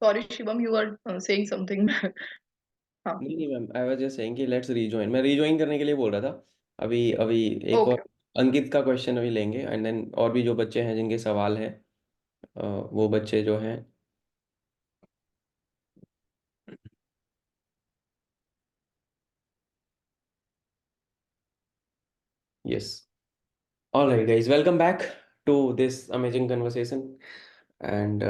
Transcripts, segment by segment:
Sorry Shivam, you are saying something. हाँ। नहीं नहीं ma'am, I was just saying कि लेट्स रीजॉइन, मैं रीजॉइन करने के लिए बोल रहा था। अभी अभी एक और ओके। अंकित का क्वेश्चन अभी लेंगे, एंड देन और भी जो बच्चे हैं जिनके सवाल हैं, वो बच्चे जो हैं। Yes, all right guys, welcome back to this amazing conversation and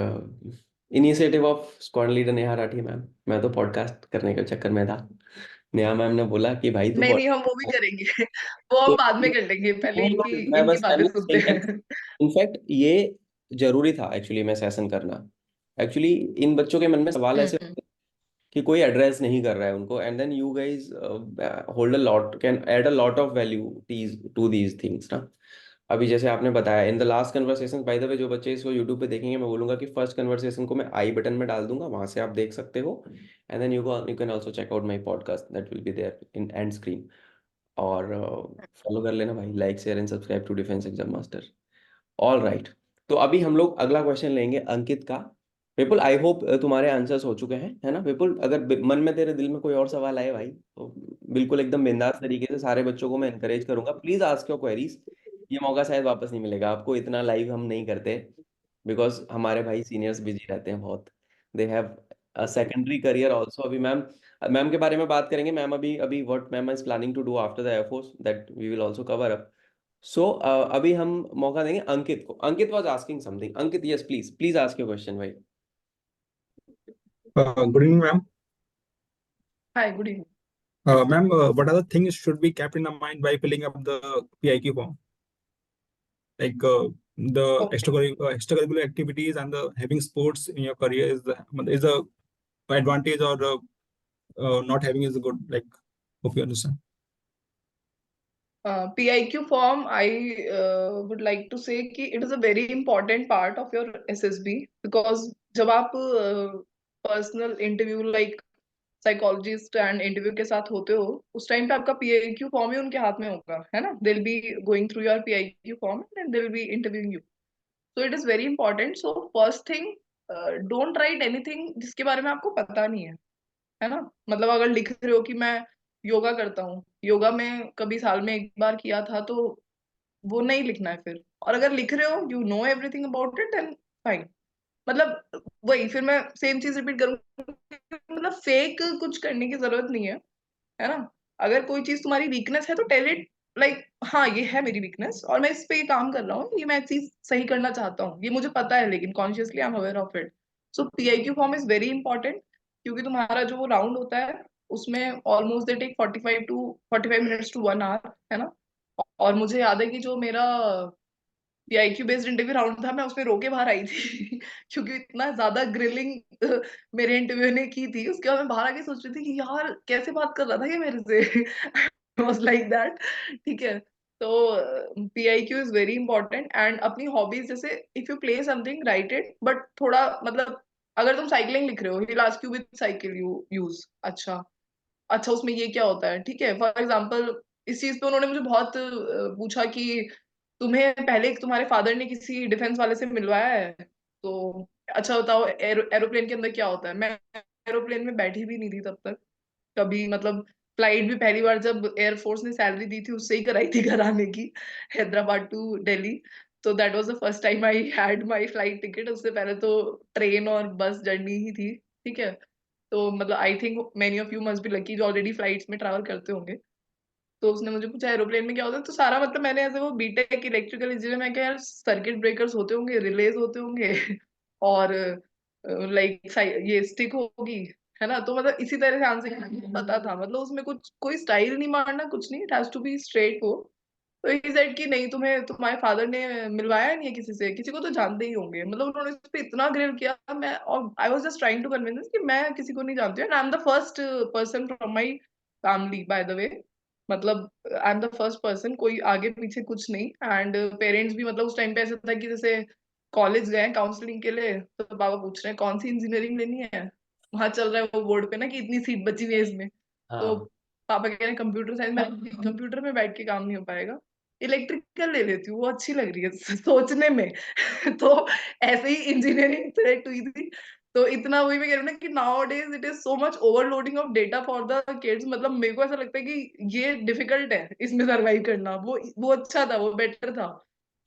initiative of squad leader Neha Rathi ma'am. मैं तो पॉडकास्ट करने के चक्कर में था। नेहा मैम ने बोला कि भाई तू नहीं नहीं, हम वो भी करेंगे। वो हम बाद में कर लेंगे, पहले इनकी मैं इनकी बस बातें सुनते हैं। इनफैक्ट ये जरूरी था एक्चुअली में सेशन करना। एक्चुअली इन बच्चों के मन में सवाल ऐसे हम्म। कि कोई एड्रेस नहीं कर रहा है उनको, and then you guys hold a lot, can add a lot of value to these things ना। अभी जैसे आपने बताया in the last conversation, by the way जो बच्चे इसको यूट्यूब पे देखेंगे, मैं बोलूंगा कि फर्स्ट कन्वर्सेशन को मैं आई बटन में डाल दूंगा, वहां से आप देख सकते हो। And then you can also check out my podcast, that will be there in end screen. और फॉलो कर लेना भाई, like share and subscribe to defence exam master. All right, तो अभी हम लोग अगला क्वेश्चन लेंगे अंकित का। विपुल, आई होप तुम्हारे आंसर्स हो चुके हैं, है ना विपुल? अगर मन में तेरे दिल में कोई और सवाल आए भाई, तो बिल्कुल एकदम बिंदास तरीके से सारे बच्चों को मैं इनकरेज करूंगा, प्लीज आस्क योर क्वेरीज। ये मौका शायद वापस नहीं मिलेगा आपको, इतना लाइव हम नहीं करते, बिकॉज हमारे भाई सीनियर्स बिजी रहते हैं बहुत। They have a secondary career also. अभी मैम, मैम के बारे में बात करेंगे। मैम अभी अभी what ma'am is planning to do after the air force, that we will also cover up. So अभी हम मौका देंगे अंकित को। Ankit was asking something. Ankit, yes please, please ask your question भाई। Good evening, ma'am. Hi, good evening. Ma'am, what are the things should be kept in the mind by filling up the PIQ form? Like the okay. extracurricular activities and the having sports in your career is a advantage, or not having is a good. Like, hope you understand. PIQ form, I would like to say कि it is a very important part of your SSB, because जब आप personal interview like psychologist and interview के साथ होते हो, उस time पे आपका PIQ फॉर्म ही उनके हाथ में होगा, है ना? They will be going through your PIQ form and they will be interviewing you. So it is very important. So first thing, don't write anything जिसके बारे में आपको पता नहीं है ना? मतलब अगर लिख रहे हो कि मैं योगा करता हूँ, योगा में कभी साल में एक बार किया था, तो वो नहीं लिखना है फिर। और अगर लिख रहे हो you know everything about it, then fine. मतलब वही, फिर मैं सेम चीज रिपीट करूंगी, मतलब फेक कुछ करने की जरूरत नहीं है ना? अगर कोई चीज तुम्हारी वीकनेस है तो टेल इट, लाइक हाँ ये है मेरी वीकनेस और मैं इस पे ये काम कर रहा हूँ, ये मैं चीज सही करना चाहता हूँ, ये मुझे पता है, लेकिन consciously I am aware of it. So PIQ form is very important, क्योंकि तुम्हारा जो राउंड होता है उसमें almost they take 45 to 1 hour, है ना? और मुझे याद है कि जो मेरा PIQ बेस्ड इंटरव्यू राउंड था, मैं उसमें रो के बाहर आई थी क्योंकि इतना ज्यादा ग्रिलिंग मेरे इंटरव्यू ने की थी। उसके बाद मैं बाहर आके सोच रही थी कि यार कैसे बात कर रहा था ये मेरे से। Was like that. ठीक है। तो PIQ is very important. And अपनी हॉबीज, जैसे if you play something write it, but थोड़ा मतलब अगर तुम साइकिलिंग लिख रहे हो, he ask you with cycle you use. अच्छा, अच्छा उसमें ये क्या होता है, ठीक है, फॉर एग्जाम्पल। इस चीज पे उन्होंने मुझे बहुत पूछा कि तुम्हें पहले तुम्हारे फादर ने किसी डिफेंस वाले से मिलवाया है? तो अच्छा बताओ, एरोप्लेन के अंदर क्या होता है? मैं एरोप्लेन में बैठी भी नहीं थी तब तक कभी, मतलब फ्लाइट भी पहली बार जब एयरफोर्स ने सैलरी दी थी उससे ही कराई थी घर आने की, हैदराबाद टू दिल्ली। तो that was the first time I had my flight ticket. उससे पहले तो ट्रेन और बस जर्नी ही थी। ठीक है। तो मतलब I think many of you must be lucky जो ऑलरेडी फ्लाइट्स में ट्रैवल करते होंगे। तो उसने मुझे पूछा एरोप्लेन में क्या होता है, तो सारा मतलब मैंने ऐसे वो बीटेक इलेक्ट्रिकल इंजीनियर में क्या यार, सर्किट ब्रेकर्स होते होंगे, रिलेज होते होंगे और लाइक ये स्टिक होगी, है ना? तो मतलब इसी तरह से आंसर पता था, मतलब उसमें कुछ कोई स्टाइल नहीं मारना, कुछ नहीं, it has to be straight हो। तो ही सेड कि नहीं, तुम्हें तुम्हारे फादर ने मिलवाया नहीं है किसी से, किसी को तो जानते ही होंगे। मतलब उन्होंने इस पे इतना ग्रिल किया, मैं और I was just trying to convince कि मैं किसी को नहीं जानती हूँ, and I am the first person from my family by the way. मतलब I am the first person, कोई आगे पीछे कुछ नहीं। एंड पेरेंट्स भी, मतलब उस टाइम पे ऐसा था कि जैसे कॉलेज गए काउंसलिंग के लिए, तो पापा पूछ रहे हैं कौन सी इंजीनियरिंग लेनी है, वहां चल रहा है वो बोर्ड पे ना कि इतनी सीट बची हुई है इसमें। तो हाँ पापा कह रहे हैं कंप्यूटर साइंस में, कंप्यूटर में बैठ के काम नहीं हो पाएगा, इलेक्ट्रिकल ले लेती हूँ, वो अच्छी लग रही है सोचने में। तो ऐसे ही इंजीनियरिंग सेलेक्ट हुई थी। तो इतना वही मैं कह रही हूँ ना कि now days it is so much overloading of data for the kids. मतलब मेरे को ऐसा लगता है कि ये डिफिकल्ट है इसमें सर्वाइव करना। वो अच्छा था, वो बेटर था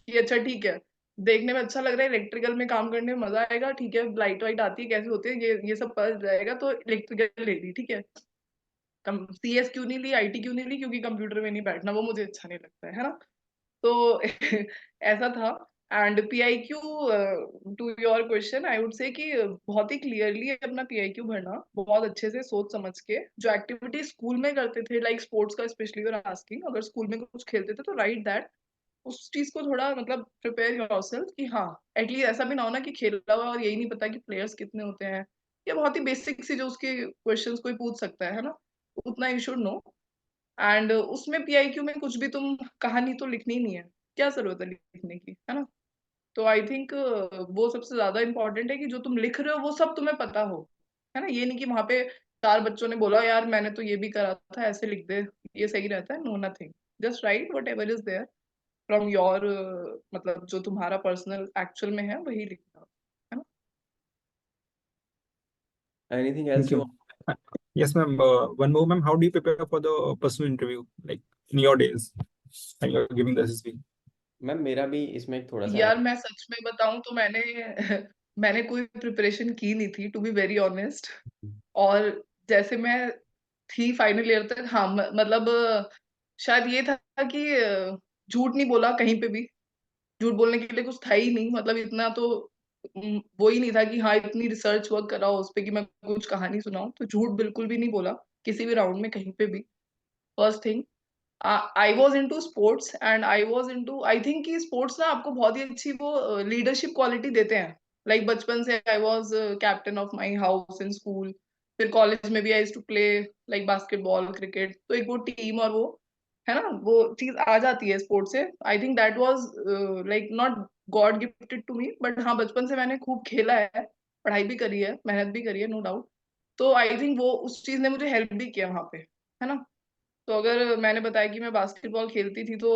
कि अच्छा ठीक है, देखने में अच्छा लग रहा है, इलेक्ट्रिकल में काम करने में मजा आएगा, ठीक है, लाइट वाइट आती है कैसे होती है ये सब पता जाएगा, तो इलेक्ट्रिकल ले ली, ठीक है। CS क्यों नहीं ली, IT क्यों नहीं ली, क्योंकि कंप्यूटर में नहीं बैठना, वो मुझे अच्छा नहीं लगता है ना। तो ऐसा था। And PIQ, to your question, I would say कि बहुत ही क्लियरली अपना PIQ भरना, बहुत अच्छे से सोच समझ के। जो एक्टिविटी स्कूल में करते थे, लाइक स्पोर्ट्स का स्पेशली यूर आस्किंग, अगर स्कूल में कुछ खेलते थे तो राइट दैट, उस चीज को थोड़ा मतलब प्रिपेयर योरसेल्फ कि हाँ एटलीस्ट ऐसा भी ना हो ना कि खेला हुआ और यही नहीं पता कि प्लेयर्स कितने होते हैं, या बहुत ही बेसिक सी जो उसके क्वेश्चंस कोई पूछ सकता है ना, उतना यू शुड नो। एंड उसमें PIQ में कुछ भी तुम कहानी तो लिखनी ही नहीं है, क्या जरूरत है लिखने की, है ना। तो आई थिंक वो सबसे ज्यादा इंपॉर्टेंट है कि जो तुम लिख रहे हो वो सब तुम्हें पता हो, है ना। ये नहीं कि वहां पे चार बच्चों ने बोला यार मैंने तो ये भी करा था ऐसे लिख दे, ये सही रहता है, no nothing, just write whatever is there from your, मतलब जो तुम्हारा पर्सनल एक्चुअल में है वही लिखना, है ना। Anything Thank else you? you. Yes, ma'am. One more, ma'am. How do you prepare for the personal interview, like in your days, when you're giving the SSB? Ma'am मेरा भी इसमें थोड़ा सा है। यार मैं सच में बताऊं तो मैंने मैंने कोई प्रिपरेशन की नहीं थी, टू बी वेरी ऑनेस्ट। और जैसे मैं थी फाइनल ईयर तक, हाँ मतलब शायद ये था कि झूठ नहीं बोला कहीं पे भी, झूठ बोलने के लिए कुछ था ही नहीं, मतलब इतना तो वो ही नहीं था कि हाँ इतनी रिसर्च वर्क करा हो उस पे कि मैं कुछ कहानी सुनाऊं, तो झूठ बिल्कुल भी नहीं बोला किसी भी राउंड में कहीं पे भी। First thing, I was into sports and I was into, I think कि स्पोर्ट्स ना आपको बहुत ही अच्छी वो लीडरशिप क्वालिटी देते हैं। लाइक बचपन से I was captain of my house in school, फिर कॉलेज में भी I to play like basketball cricket, तो एक वो टीम और वो है ना, वो चीज आ जाती है स्पोर्ट्स से। I think that was like not god gifted to me, but हाँ बचपन से मैंने खूब खेला है, पढ़ाई भी करी है, मेहनत भी करी है, नो डाउट। तो आई थिंक वो उस चीज ने मुझे हेल्प भी किया वहां पे, है ना। तो अगर मैंने बताया कि मैं बास्केटबॉल खेलती थी तो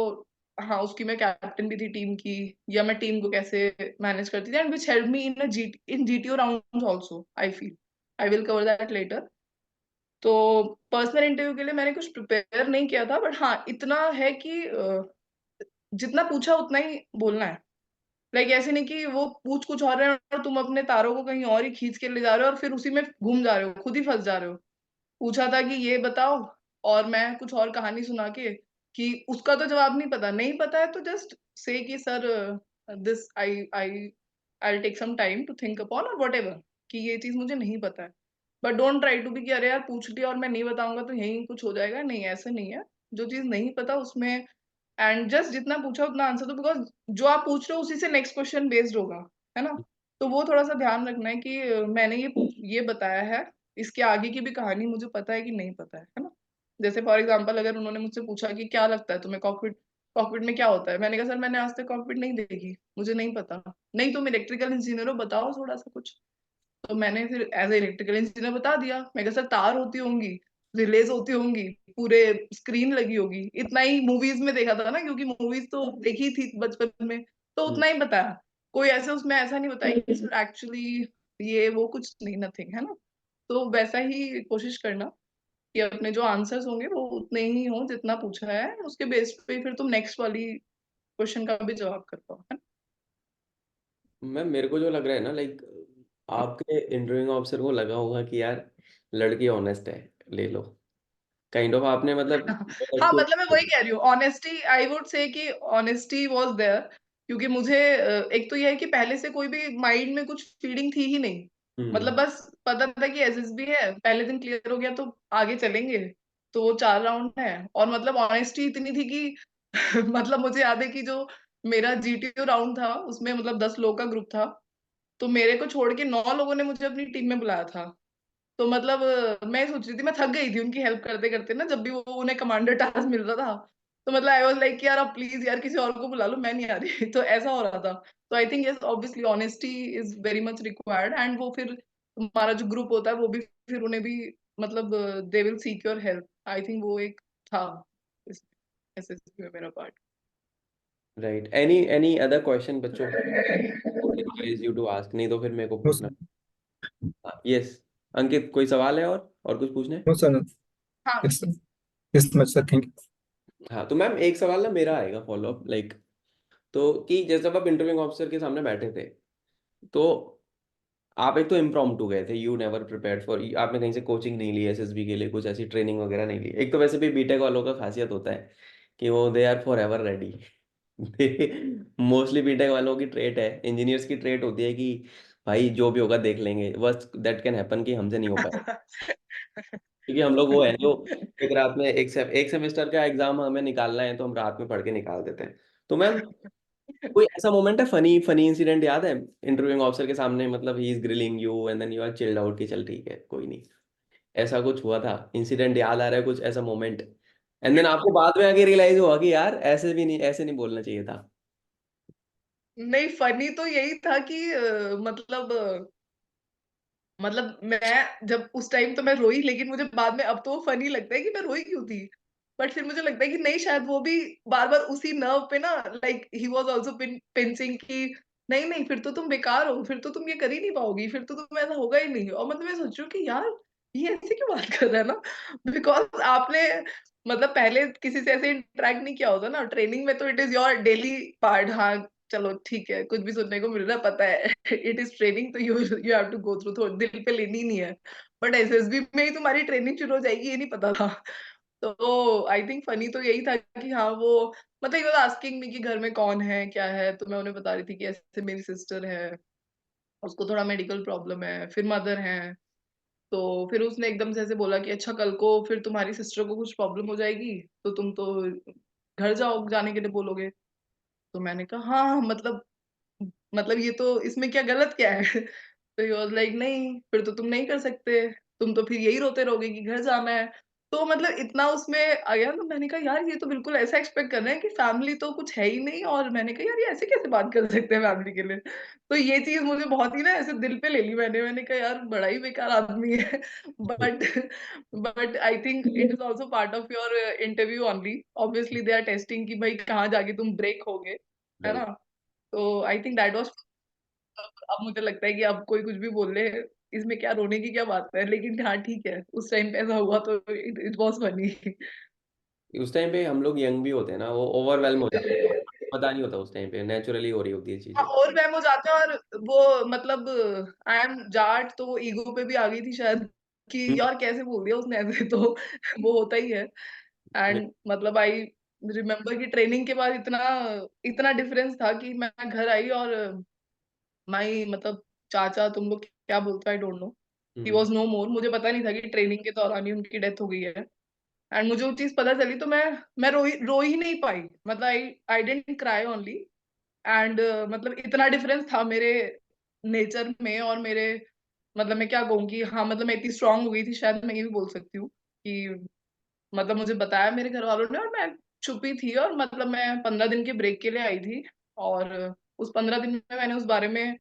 हाँ उसकी मैं कैप्टन भी थी टीम की, या मैं टीम को कैसे मैनेज करती थी, and which help me in GTO rounds also, I feel I will cover that later. तो पर्सनल इंटरव्यू के लिए मैंने कुछ प्रिपेयर नहीं किया था, बट हाँ इतना है कि जितना पूछा उतना ही बोलना है। लाइक ऐसे नहीं कि वो पूछ कुछ और रहे हैं और तुम अपने तारों को कहीं और ही खींच के ले जा रहे हो और फिर उसी में घूम जा रहे हो, खुद ही फंस जा रहे हो। पूछा था कि ये बताओ, और मैं कुछ और कहानी सुना के कि उसका तो जवाब नहीं पता, नहीं पता है तो जस्ट से कि sir this I I I take some time to think upon और वट एवर, कि ये चीज मुझे नहीं पता है। But don't try to be कि अरे यार पूछ लिया और मैं नहीं बताऊंगा तो यही कुछ हो जाएगा, नहीं ऐसा नहीं है। जो चीज नहीं पता उसमें, एंड जस्ट जितना पूछा उतना आंसर दो, बिकॉज जो आप पूछ रहे हो उसी से नेक्स्ट क्वेश्चन बेस्ड होगा, है ना। तो वो थोड़ा सा ध्यान रखना है कि मैंने ये बताया है, इसके आगे की भी कहानी मुझे पता है कि नहीं पता है ना। जैसे फॉर एग्जाम्पल अगर उन्होंने मुझसे पूछा कि क्या लगता है तुम्हें कॉकपिट, कॉकपिट में क्या होता है, मैंने कहा सर मैंने आज तक कॉकपिट नहीं देखी, मुझे नहीं पता। नहीं तुम इलेक्ट्रिकल इंजीनियर हो, बताओ थोड़ा सा कुछ। तो मैंने फिर एज ए इलेक्ट्रिकल इंजीनियर बता दिया, मैं कहा सर तार होती होंगी, रिलेज होती होंगी, पूरे स्क्रीन लगी होगी, इतना ही मूवीज में देखा था ना, क्योंकि मूवीज तो देखी थी बचपन में, तो उतना ही बताया। कोई ऐसे उसमें ऐसा नहीं बताया कि सर एक्चुअली ये वो कुछ नहीं, नथिंग, है ना। तो वैसा ही कोशिश करना कि अपने जो आंसर्स होंगे वो उतने ही हो जितना पूछा है, उसके बेस पे फिर तुम नेक्स्ट वाली क्वेश्चन का भी जवाब कर पाओ, है मैम मेरे को जो लग रहा है ना, लाइक आपके इंटरव्यूइंग ऑफिसर को लगा होगा कि यार लड़की ऑनेस्ट है, ले लो, काइंड ऑफ आपने मतलब ना। हाँ अच्छी। मतलब मैं वही कह रही हूँ, ऑनेस्टी आई वुड से कि ऑनेस्टी वाज देयर, क्योंकि मुझे एक तो ये है कि पहले से कोई भी माइंड में कुछ फीलिंग थी ही नहीं। मतलब हम्म। बस पता था कि SSB है, पहले दिन क्लियर हो गया तो आगे चलेंगे, तो वो 4 राउंड है। और मतलब ऑनेस्टी इतनी थी कि मतलब मुझे याद है कि जो मेरा GTO राउंड था उसमें मतलब 10 लोग का ग्रुप था, तो मेरे को छोड़ के 9 लोगों ने मुझे अपनी टीम में बुलाया था। तो मतलब मैं सोच रही थी, मैं थक गई थी उनकी हेल्प करते करते ना, जब भी वो उन्हें कमांडर टास्क मिल रहा था। तो मतलब आई वाज लाइक यार अब प्लीज यार किसी और को बुला लो, मैं नहीं आ रही। तो ऐसा हो रहा था। तो I think yes obviously honesty is very much required, and वो फिर हमारा जो ग्रुप होता है वो भी फिर उन्हें भी मतलब they will seek your help, I think वो एक था इस SSB में मेरा part. Right, any other question बच्चों, एडवाइज यू टू आस्क, नहीं तो फिर मेरे को No, पूछना। sir. यस। अंकित, कोई सवाल है और कुछ पूछना है? No, sir. No. हाँ It's much, sir. Thank you. हाँ, तो मैम एक सवाल ना मेरा आएगा फॉलो अप, लाइक, तो कि जैसे जब आप इंटरव्यूइंग ऑफिसर के सामने बैठे थे, तो आप एक तो इम्प्रॉम्प्टू गए थे, यू नेवर प्रिपेयर्ड फॉर, आपने कहीं से कोचिंग नहीं ली एसएसबी के लिए, कुछ ऐसी ट्रेनिंग वगैरह नहीं ली। एक तो वैसे भी बीटेक वालों का खासियत होता है कि वो they are forever ready. Mostly BTech वालों की ट्रेट है, इंजीनियर्स की ट्रेट होती है कि भाई जो भी होगा देख लेंगे, बस दैट कैन हैपन कि हमसे नहीं हो पाएगा। क्योंकि हम लोग वो है जो एक रात में एक सेमेस्टर का एग्जाम हमें निकालना है तो हम रात में पढ़ के निकाल देते हैं। तो मैम, कोई ऐसा मोमेंट है, फनी फनी इंसिडेंट याद है इंटरव्यूइंग ऑफिसर के सामने, मतलब he is grilling you and then you are chilled out कि चल ठीक है कोई नहीं, ऐसा कुछ हुआ था? इंसिडेंट याद आ रहा है कुछ ऐसा मोमेंट, एंड देन आपको बाद में आके रियलाइज हुआ कि यार ऐसे भी नहीं, ऐसे नहीं बोलना चाहिए था? नहीं, फनी तो यही था कि मतलब मैं जब उस टाइम तो मैं रोई, लेकिन मुझे बाद में अब तो फनी लगता है कि मैं रोई क्यों थी। बट फिर मुझे लगता है कि नहीं, शायद वो भी बार-बार उसी नर्व पे ना, like he was also pinching कि नहीं, नहीं फिर तो तुम बेकार हो, फिर तो तुम ये कर ही नहीं पाओगी, फिर तो तुम ऐसा होगा ही नहीं। और मतलब मैं सोच रही हूँ कि यार, ये ऐसे क्यों बात कर रहा है ना? बिकॉज़ आपने मतलब पहले किसी से ऐसे इंटरैक्ट नहीं किया होता ना, ट्रेनिंग में तो it is your daily part. हाँ, चलो ठीक है, कुछ भी सुनने को मिल रहा है, पता है इट इज़ ट्रेनिंग, तो you you have to go through, तो दिल पे लेनी नहीं है। बट एसएसबी में ही तुम्हारी ट्रेनिंग शुरू हो जाएगी, ये नहीं पता था। तो आई थिंक फनी तो यही था कि हाँ, वो मतलब ही वाज़ आस्किंग मी कि घर में कौन है, क्या है? तो मैं उन्हें बता रही थी कि ऐसे मेरी सिस्टर है, उसको थोड़ा मेडिकल प्रॉब्लम है, फिर मदर हैं। तो फिर उसने एकदम से ऐसे बोला कि अच्छा, कल को फिर तुम्हारी सिस्टर को कुछ प्रॉब्लम हो जाएगी, तो तुम तो घर जाओ, जाने के लिए बोलोगे। तो मैंने कहा हाँ, हाँ, मतलब ये तो इसमें क्या गलत क्या है? तो ही वाज़ लाइक नहीं, फिर तो तुम नहीं कर सकते, तुम तो फिर यही रोते रहोगे कि घर जाना है। तो मतलब इतना उसमें आ गया, तो मैंने कहा यार, ये तो बिल्कुल ऐसा एक्सपेक्ट कर रहे हैं कि फैमिली तो कुछ है ही नहीं, और मैंने कहा यार, ये ऐसे कैसे बात कर सकते हैं फैमिली के लिए? तो ये चीज़ मुझे बहुत ही ना ऐसे दिल पे ले ली मैंने कहा यार, बड़ा ही बेकार आदमी है। But but I think it is also part of your interview only. Obviously they are testing कि भाई कहाँ जाके तुम ब्रेक होगे, है राइट। ना? तो आई थिंक दैट वाज़। अब मुझे लगता है कि अब कोई कुछ भी बोल ले, इसमें क्या रोने की क्या बात है? लेकिन हाँ, ठीक है, उस टाइम पे ऐसा हुआ तो इट इट वाज़ फनी। उस टाइम पे हम लोग यंग भी होते हैं ना, वो ओवरवेलम हो जाते हैं, पता नहीं होता उस टाइम पे, नेचुरली हो रही होती है हाँ, चीजें। और मैम हो जाते हैं, और वो मतलब आई एम जाट, तो वो ईगो पे भी आ गई थी शायद कि हम्म, यार कैसे बोल दिया उसने ऐसे, तो वो होता ही है। एंड मतलब आई रिमेंबर कि ट्रेनिंग के बाद इतना इतना डिफरेंस था कि मैं घर आई, और माई मतलब चाचा, तुम लोग क्या बोलते हो I don't know, he hmm, was no more. मुझे पता नहीं था कि ट्रेनिंग के दौरान ही उनकी डेथ हो गई है। एंड मुझे वो चीज़ पता चली तो मैं रो ही नहीं पाई। मतलब I I didn't cry only. And मतलब इतना डिफरेंस था मेरे नेचर में और मेरे, मतलब मैं क्या कहूँगी, हाँ, मतलब मैं इतनी स्ट्रांग हो गई थी, शायद मैं ये भी बोल सकती हूँ कि मतलब मुझे बताया मेरे घर वालों ने, और मैं चुप ही थी, और मतलब मैं 15 दिन के ब्रेक के लिए आई थी, और उस 15 दिन में मैंने उस बारे में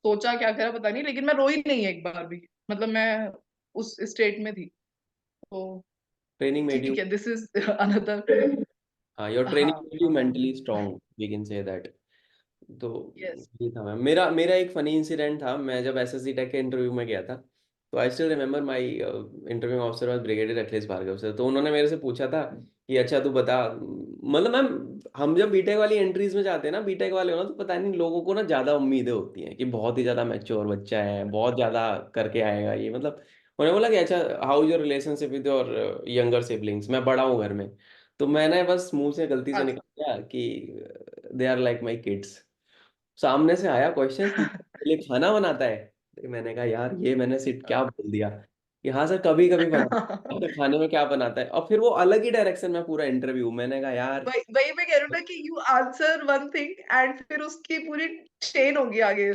सोचा क्या करा पता नहीं, लेकिन मैं रोई नहीं एक बार भी। मतलब मैं उस स्टेट में थी। तो ट्रेनिंग मेड यू, ठीक है, दिस इज अनदर। हाँ, योर ट्रेनिंग हाँ, made you mentally strong, we can say that. तो यस। ये था मैम, मेरा मेरा एक फनी इंसिडेंट था, मैं जब एसएससी टेक के इंटरव्यू में गया था, तो I still remember my interview officer was brigadier Akhilesh Bhargava sir. तो उन्होंने मेरे से पूछा था कि अच्छा तू बता, मतलब मैम, हम जब बीटेक वाली एंट्रीज में जाते हैं ना, बीटेक वाले हो ना, तो पता नहीं लोगों को ना ज्यादा उम्मीदें होती हैं कि बहुत ही ज्यादा मैच्योर बच्चा है, बहुत ज्यादा करके आएगा ये, मतलब उन्होंने बोला कि अच्छा how is your relationship with your younger siblings, मैं बड़ा हूँ घर में। तो मैंने बस मुंह से गलती से अच्छा। निकल गया कि they are like my kids. सामने से आया क्वेश्चन कि के लिए खाना बनाता है, तो मैंने कहा यार ये मैंने सिर्फ क्या बोल दिया कि हाँ सर कभी कभी बनाता है, तो खाने में क्या बनाता है, और फिर वो अलग ही डायरेक्शन में पूरा इंटरव्यू, मैंने कहा यार। वही वही मैं कह रही हूँ ना कि you answer one thing and फिर उसकी पूरी चेन होगी आगे।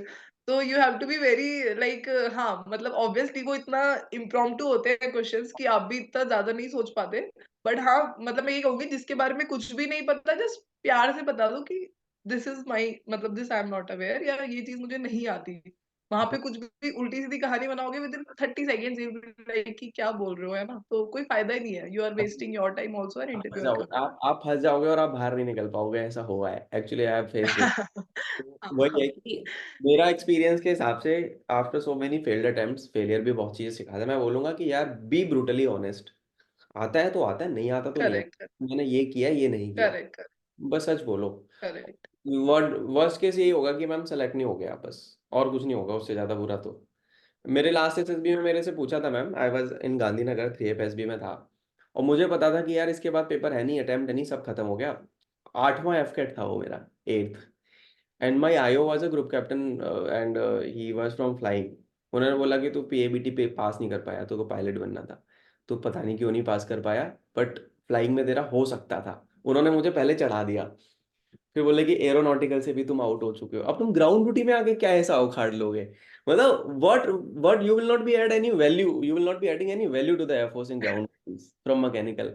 So you have to be very like, हाँ, मतलब ऑब्वियसली वो इतना इम्प्रॉम्प्टू होते हैं क्वेश्चंस कि आप भी इतना ज्यादा नहीं सोच पाते। बट हाँ, मतलब मैं ये कहूंगी जिसके बारे में कुछ भी नहीं पता, जस्ट प्यार से बता दो कि दिस इज माई, मतलब this I am not aware, या ये चीज मुझे नहीं आती। वहां पे कुछ भी उल्टी सीधी कहानी बनाओगे with in 30 seconds you will be like कि क्या बोल रहे हो, है ना? तो कोई फायदा ही नहीं है, you are wasting your time also and आप फंस इंटरव्यूअर जाओगे, का भी। आप फंस जाओगे और आप बाहर नहीं निकल पाओगे, ऐसा हुआ है actually, I have faced it. वही है कि मेरा एक्सपीरियंस के हिसाब से after so many failed attempts, failure भी बहुत चीजें सिखाता है। मैं बोलूंगा कि यार बी ब्रूटली ऑनेस्ट, आता है तो आता है, नहीं आता तो नहीं करेक्ट आता, मैंने ये किया ये नहीं किया, करेक्ट बस सच बोलो। करेक्ट। वर्ड वर्स्ट केस यही होगा कि मैम सेलेक्ट नहीं हो गया, बस और कुछ नहीं होगा उससे ज्यादा बुरा तो। मेरे लास्ट एसएसबी में मेरे से पूछा था ma'am, I was in Gandhinagar 3 SB में था, और मुझे पता था कि यार इसके बाद पेपर है नहीं, अटेम्प्ट है नहीं, सब खत्म हो गया। 8वां एफकेट था वो मेरा, 8th, and my IO was a group captain and he was from flying. उन्होंने बोला कि तू पीएबीटी पे पास नहीं कर पाया, तो पायलट बनना था, तो पता नहीं क्यों नहीं पास कर पाया, बट फ्लाइंग में तेरा हो सकता था। उन्होंने मुझे पहले चढ़ा दिया, फिर बोले कि एरोनॉटिकल से भी तुम आउट हो चुके हो, अब तुम ग्राउंड ड्यूटी में आके क्या ऐसा उखाड़ लोगे, मतलब what you will not be add any value, you will not be adding any value to the air force in ground from mechanical.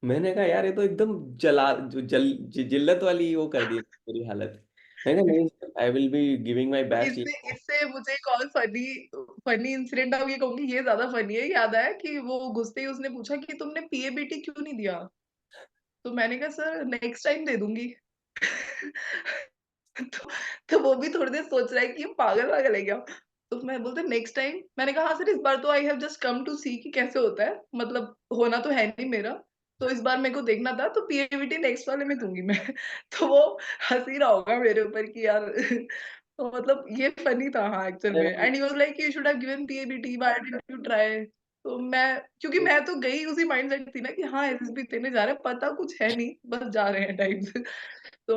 मैंने कहा यार ये तो एकदम जिल्लत वाली वो कर दी पूरी हालत। मैंने कहा नहीं, I will be giving my best. इससे इससे मुझे एक और फनी फनी इंसिडेंट, अब ये कहूंगी ये ज्यादा फनी है, याद आया कि वो घुसते ही उसने पूछा कि तुमने पीएबीटी क्यों नहीं दिया? तो मैंने कहा सर नेक्स्ट टाइम दे दूंगी। तो वो भी थोड़ी देर सोच रहा है कि ये पागल वागल है क्या। तो मैं बोलते नेक्स्ट टाइम, मैंने कहा हाँ सर इस बार तो I have just come to see कि कैसे होता है, मतलब होना तो है नहीं मेरा, तो इस बार मेरे को देखना था, तो पीएबीटी नेक्स्ट वाले में दूंगी मैं। तो वो हंसी रहा होगा मेरे ऊपर कि यार तो मतलब ये फनी था हाँ एक्चुअल में, and he was like you should have given PABT, why didn't you try? तो मैं, क्योंकि मैं तो गई उसी माइंडसेट थी ना कि हाँ एसएसबी देने जा रहे हैं, पता कुछ है नहीं, बस जा रहे हैं टाइप्स। तो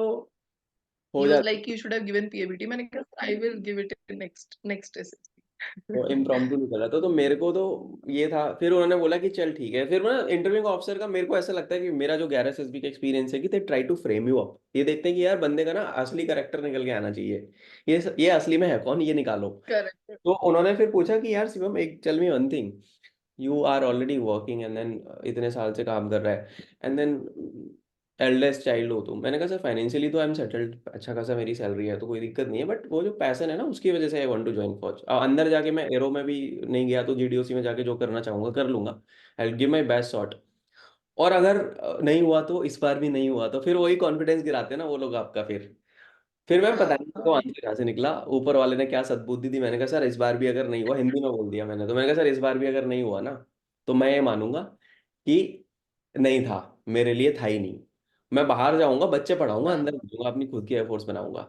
हो he was जाता like you should have given PABT, मैंने कहा I will give it in next तो SSB। इम्प्रॉम्प्टू निकला था, तो मेरे को तो ये था। फिर उन्होंने बोला कि चल ठीक है, फिर ना इंटरव्यू ऑफिसर का मेरे को ऐसा लगता है कि मेरा जो 11 एसएसबी का एक्सपीरियंस है कि they try to frame you up, ये देखते हैं कि यार बंदे का ना असली कैरेक्टर निकल के आना चाहिए, ये असली में है कौन ये निकालो। करेक्ट। तो उन्होंने फिर पूछा कि यार शिवम एक tell me one thing, you are already working and then इतने साल से काम कर रहा है, एंड देन एल्डेस्ट चाइल्ड हो तुम। मैंने कहा सर फाइनेंशियली तो आई एम सेटल्ड, अच्छा खासा मेरी सैलरी है तो कोई दिक्कत नहीं है, बट वो जो पैशन है ना उसकी वजह से आई वांट टू ज्वाइन फौज। अंदर जाके मैं एरो में भी नहीं गया तो जीडीओसी में जाके जो करना चाहूंगा कर लूंगा, I will give my best shot. और अगर नहीं हुआ तो, इस बार भी नहीं हुआ तो फिर वही कॉन्फिडेंस गिराते हैं ना वो लोग आपका। फिर मैं पता नहीं तो हाँ आंसर कहाँ से निकला, ऊपर वाले ने क्या सद्बुद्धि दी, मैंने कहा सर इस बार भी अगर नहीं हुआ, हिंदी में बोल दिया मैंने, तो मैंने कहा सर इस बार भी अगर नहीं हुआ ना, तो मैं ये मानूंगा कि नहीं था, मेरे लिए था ही नहीं, मैं बाहर जाऊंगा, बच्चे पढ़ाऊंगा, हाँ अंदर भेजूंगा, अपनी खुद की एयरफोर्स बनाऊंगा।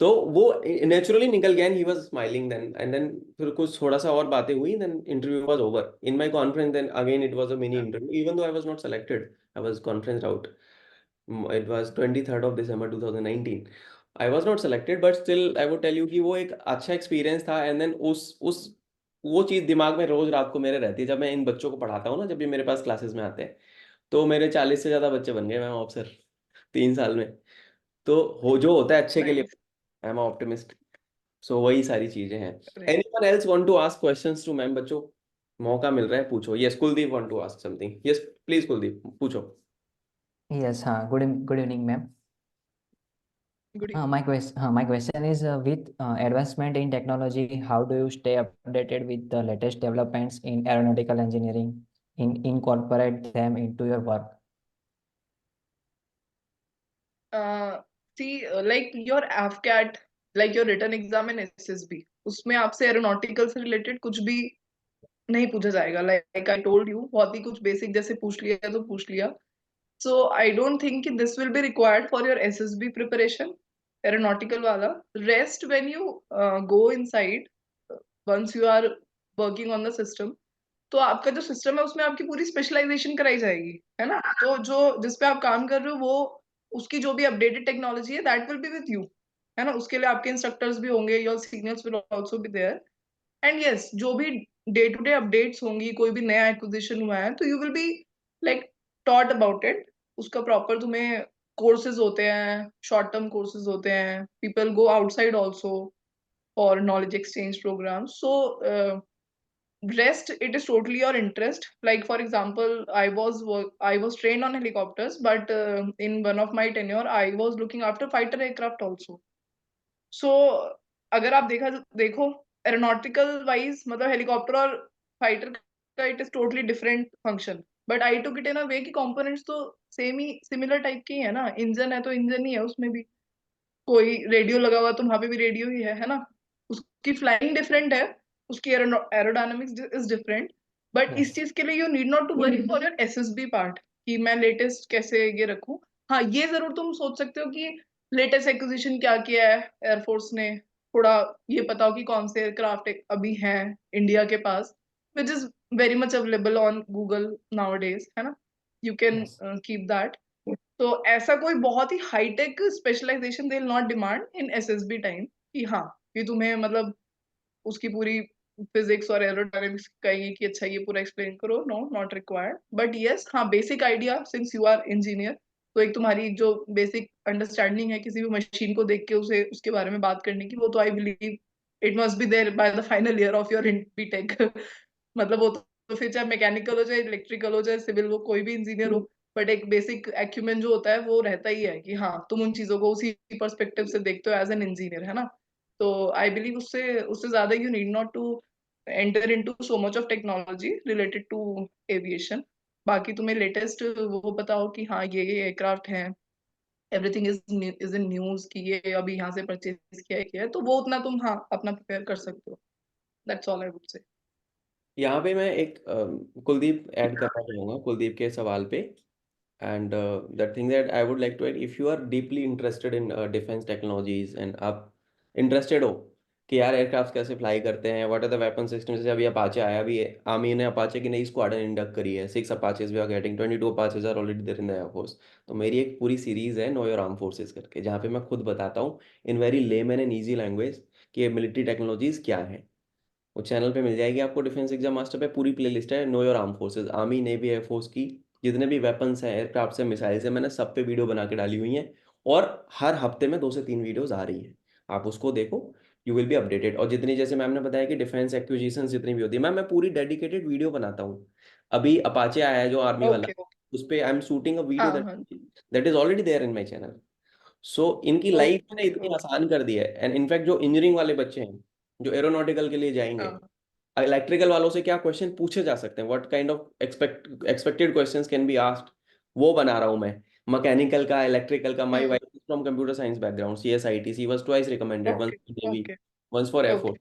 तो वो नेचुरली निकल गया, he was smiling then, and then फिर कुछ थोड़ा सा और बातें हुई, then interview was over in my conference, then again it was a mini interview, even though I was not selected, I was conference out. It was 23rd of December 2019. I was not selected, but still I would tell you कि वो एक अच्छा experience था। And then उस वो चीज़ दिमाग में रोज रात को मेरे रहती है, जब मैं इन बच्चों को पढ़ाता हूँ ना, जब ये मेरे पास क्लासेस में आते हैं, तो मेरे 40 से ज़्यादा बच्चे बन गए मैम ऑफिसर 3 साल में। तो हो जो होता है अच्छे के लिए, nice. I am optimist. So वही सारी चीज़ें हैं। Correct. Anyone else want to ask questions to ma'am? बच्चों मौका मिल रहा है, पूछो। Yes Kuldeep want to ask something, yes please Kuldeep पूछो। Yes, good evening, ma'am. Good My question is with advancement in technology, how do you stay updated with the latest developments in aeronautical engineering, incorporate them into your work? See like your AFCAT, like your written exam in SSB, उसमें आपसे aeronautical से related कुछ भी नहीं पूछा जाएगा। Like I told you, बहुत ही कुछ बेसिक जैसे पूछ लिया तो पूछ लिया। So I don't think this will be required for your SSB preparation, aeronautical wala. Rest when you go inside, once you are working on the system, तो आपका जो सिस्टम है उसमें आपकी पूरी स्पेशलाइजेशन कराई जाएगी, है ना? तो जो जिस पे आप काम कर रहे हो वो उसकी जो भी अपडेटेड टेक्नोलॉजी है that will be with you, है ना? उसके लिए आपके इंस्ट्रक्टर्स भी होंगे, your seniors will also be there, and yes जो भी डे टू डे अपडेट्स होंगी, कोई भी नया एक्विजिशन हुआ है तो you will be like taught about it. उसका प्रॉपर तुम्हें कोर्सेज होते हैं, शॉर्ट टर्म कोर्सेज होते हैं, people go outside also for knowledge exchange program. So rest it is totally your interest. Like for example, I was trained on helicopters, but in one of my tenure I was looking after fighter aircraft also. So अगर आप देखो aeronautical wise, मतलब helicopter और fighter का it is totally different function, but I took it in a way कि components तो same ही, similar type के ही है ना। इंजन है तो इंजन ही है, उसमें भी कोई रेडियो लगा हुआ तो वहां पे भी रेडियो ही है ना। उसकी फ्लाइंग डिफरेंट है, उसकी एरोडायनामिक्स इज डिफरेंट, बट इस चीज के लिए you need not to worry for your SSB part कि मैं लेटेस्ट कैसे ये रखूं। हाँ, ये जरूर तुम सोच सकते हो कि लेटेस्ट एक्विजिशन क्या किया है एयरफोर्स ने, थोड़ा ये पता हो कि कौन से एयरक्राफ्ट अभी हैं इंडिया के पास, which is very much available on Google nowadays, है ना। You can Yes. Keep that. तो ऐसा कोई बहुत ही high tech specialization they will not demand in SSB time कि हाँ, कि तुम्हें मतलब उसकी पूरी फिजिक्स और एरोडायनेमिक्स कहेंगे कि अच्छा ये पूरा एक्सप्लेन करो। No, not required, but yes हाँ, basic idea since you are engineer, तो एक तुम्हारी जो बेसिक अंडरस्टैंडिंग है किसी भी मशीन को देख के उसे उसके बारे में बात करने की, वो तो I believe it must be there by the final year of your BTech. मतलब वो तो फिर चाहे मैकेनिकल हो, चाहे इलेक्ट्रिकल हो, चाहे सिविल, वो कोई भी इंजीनियर हो, बट एक बेसिक एक्यूमेन जो होता है वो रहता ही है कि हाँ, तुम उन चीजों को उसी पर्सपेक्टिव से देखते हो एज एन इंजीनियर, है ना। तो आई बिलीव उससे उससे ज्यादा you need not to enter into so much of technology related to aviation. बाकी तुम्हें लेटेस्ट वो पता हो कि हाँ ये एयरक्राफ्ट हैं, एवरीथिंग इज इन न्यूज कि ये अभी यहाँ से परचेज किया है, तो वो उतना तुम हाँ अपना प्रिपेयर कर सकते हो। दैट्स ऑल आई वुड से। यहाँ पे मैं एक कुलदीप ऐड करना चाहूँगा कुलदीप के सवाल पे। And that thing that I would like to add, if you are deeply interested in defence technologies and आप इंटरेस्टेड हो कि यार एयरक्राफ्ट कैसे फ्लाई करते हैं, what are the weapon system, जैसे अभी अपाचे आया, अभी आर्मी ने अपाचे की नई स्क्वाड्रन इंडक्ट करी है, 6 Apaches we are getting, 22 Apaches are already there in the air force. तो मेरी एक पूरी सीरीज है नो योर आर्म फोर्सेज करके, जहाँ पे मैं खुद बताता हूँ in very lemon and easy language कि ये मिलिट्री टेक्नोलॉजीज क्या है। वो चैनल पे मिल जाएगी आपको, डिफेंस एग्जाम मास्टर पे पूरी प्लेलिस्ट है know your arm forces, army navy air force की जितने भी वेपन्स हैं, एयरक्राफ्ट से, मिसाइल से, मैंने सब पे वीडियो बना के डाली हुई हैं। और हर हफ्ते में 2 से 3 वीडियोस आ रही हैं, आप उसको देखो, यू विल बी अपडेटेड। और जितनी, जैसे मैम ने बताया कि डिफेंस एक्विजिशन जितनी भी होती है, मैम मैं पूरी डेडिकेटेड वीडियो बनाता हूँ। अभी अपाचे आया है जो आर्मी वाला, ओके। उस पे I am shooting a video हाँ दैट हाँ। That is already there in my channel. So इनकी लाइफ ओके ने इतनी ओके। आसान कर दी है। एंड इनफैक्ट जो इंजीनियरिंग वाले बच्चे हैं जो एरोनॉटिकल के लिए जाएंगे, हाँ। इलेक्ट्रिकल वालों से क्या क्वेश्चन पूछे जा सकते हैं, what kind of expected questions can be asked, वो बना रहा हूँ मैं। मैकेनिकल का, इलेक्ट्रिकल का, my hmm. Wife from computer science background, CSIT, she was twice recommended, once okay for navy, okay once for okay air force.